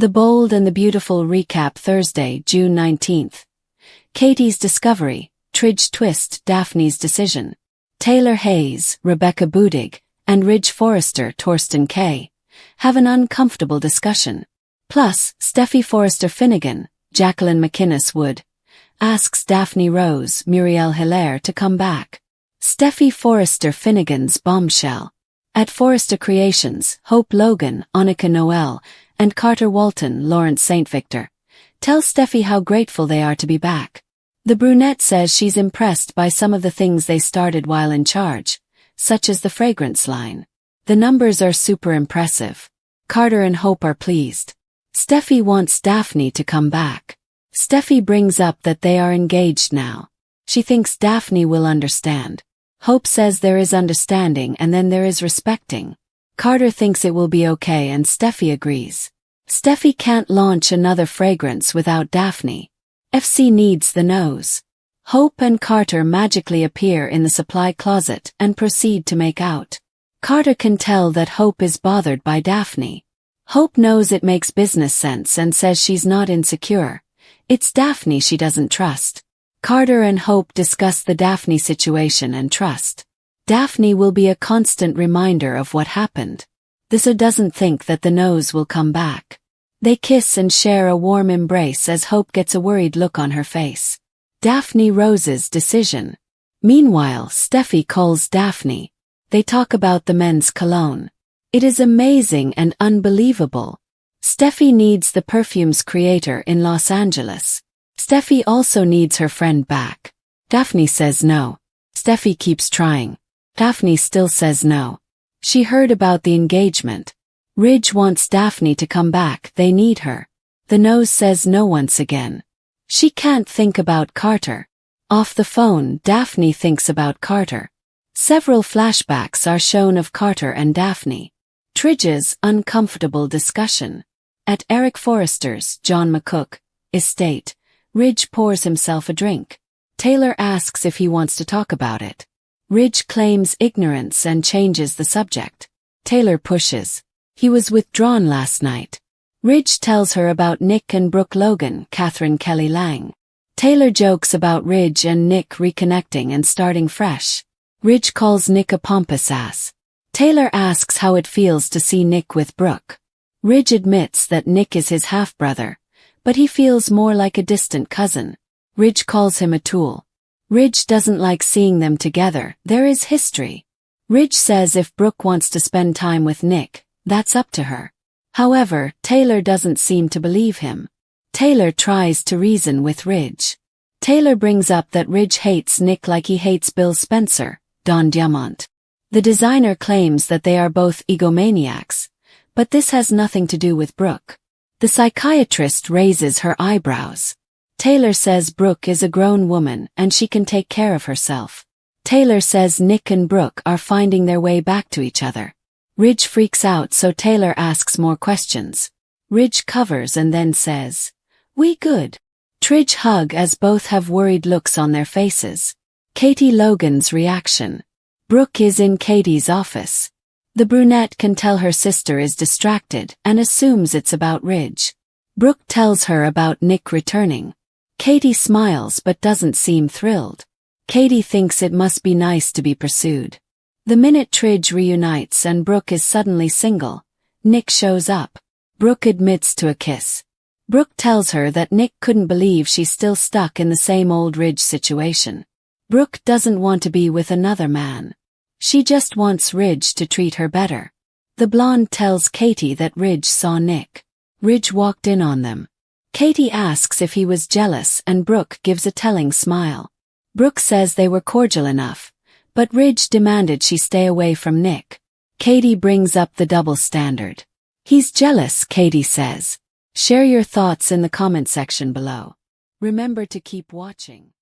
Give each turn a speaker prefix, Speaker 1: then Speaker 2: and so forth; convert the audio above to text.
Speaker 1: The Bold and the Beautiful recap Thursday, June 19th. Katie's discovery, Tridge twist, Daphne's decision. Taylor Hayes, Rebecca Budig, and Ridge Forrester, Torsten K. have an uncomfortable discussion. Plus, Steffi Forrester Finnegan, Jacqueline McInnes Wood, asks Daphne Rose, Muriel Hilaire to come back. Steffi Forrester Finnegan's bombshell. At Forrester Creations, Hope Logan, Annika Noel, and Carter Walton, Lawrence St. Victor, tell Steffi how grateful they are to be back. The brunette says she's impressed by some of the things they started while in charge, such as the fragrance line. The numbers are super impressive. Carter and Hope are pleased. Steffi wants Daphne to come back. Steffi brings up that they are engaged now. She thinks Daphne will understand. Hope says there is understanding and then there is respecting. Carter thinks it will be okay and Steffi agrees. Steffi can't launch another fragrance without Daphne. FC needs the nose. Hope and Carter magically appear in the supply closet and proceed to make out. Carter can tell that Hope is bothered by Daphne. Hope knows it makes business sense and says she's not insecure. It's Daphne she doesn't trust. Carter and Hope discuss the Daphne situation and trust. Daphne will be a constant reminder of what happened. This doesn't think that the nose will come back. They kiss and share a warm embrace as Hope gets a worried look on her face. Daphne Rose's decision. Meanwhile, Steffi calls Daphne. They talk about the men's cologne. It is amazing and unbelievable. Steffi needs the perfume's creator in Los Angeles. Steffi also needs her friend back. Daphne says no. Steffi keeps trying. Daphne still says no. She heard about the engagement. Ridge wants Daphne to come back, they need her. The nose says no once again. She can't think about Carter. Off the phone, Daphne thinks about Carter. Several flashbacks are shown of Carter and Daphne. Tridge's uncomfortable discussion. At Eric Forrester's, John McCook, estate, Ridge pours himself a drink. Taylor asks if he wants to talk about it. Ridge claims ignorance and changes the subject. Taylor pushes. He was withdrawn last night. Ridge tells her about Nick and Brooke Logan, Catherine Kelly Lang. Taylor jokes about Ridge and Nick reconnecting and starting fresh. Ridge calls Nick a pompous ass. Taylor asks how it feels to see Nick with Brooke. Ridge admits that Nick is his half-brother, but he feels more like a distant cousin. Ridge calls him a tool. Ridge doesn't like seeing them together, there is history. Ridge says if Brooke wants to spend time with Nick, that's up to her. However, Taylor doesn't seem to believe him. Taylor tries to reason with Ridge. Taylor brings up that Ridge hates Nick like he hates Bill Spencer, Don Diamont. The designer claims that they are both egomaniacs, but this has nothing to do with Brooke. The psychiatrist raises her eyebrows. Taylor says Brooke is a grown woman and she can take care of herself. Taylor says Nick and Brooke are finding their way back to each other. Ridge freaks out so Taylor asks more questions. Ridge covers and then says, "We good." Tridge hug as both have worried looks on their faces. Katie Logan's reaction. Brooke is in Katie's office. The brunette can tell her sister is distracted and assumes it's about Ridge. Brooke tells her about Nick returning. Katie smiles but doesn't seem thrilled. Katie thinks it must be nice to be pursued. The minute Tridge reunites and Brooke is suddenly single, Nick shows up. Brooke admits to a kiss. Brooke tells her that Nick couldn't believe she's still stuck in the same old Ridge situation. Brooke doesn't want to be with another man. She just wants Ridge to treat her better. The blonde tells Katie that Ridge saw Nick. Ridge walked in on them. Katie asks if he was jealous and Brooke gives a telling smile. Brooke says they were cordial enough, but Ridge demanded she stay away from Nick. Katie brings up the double standard. He's jealous, Katie says. Share your thoughts in the comment section below. Remember to keep watching.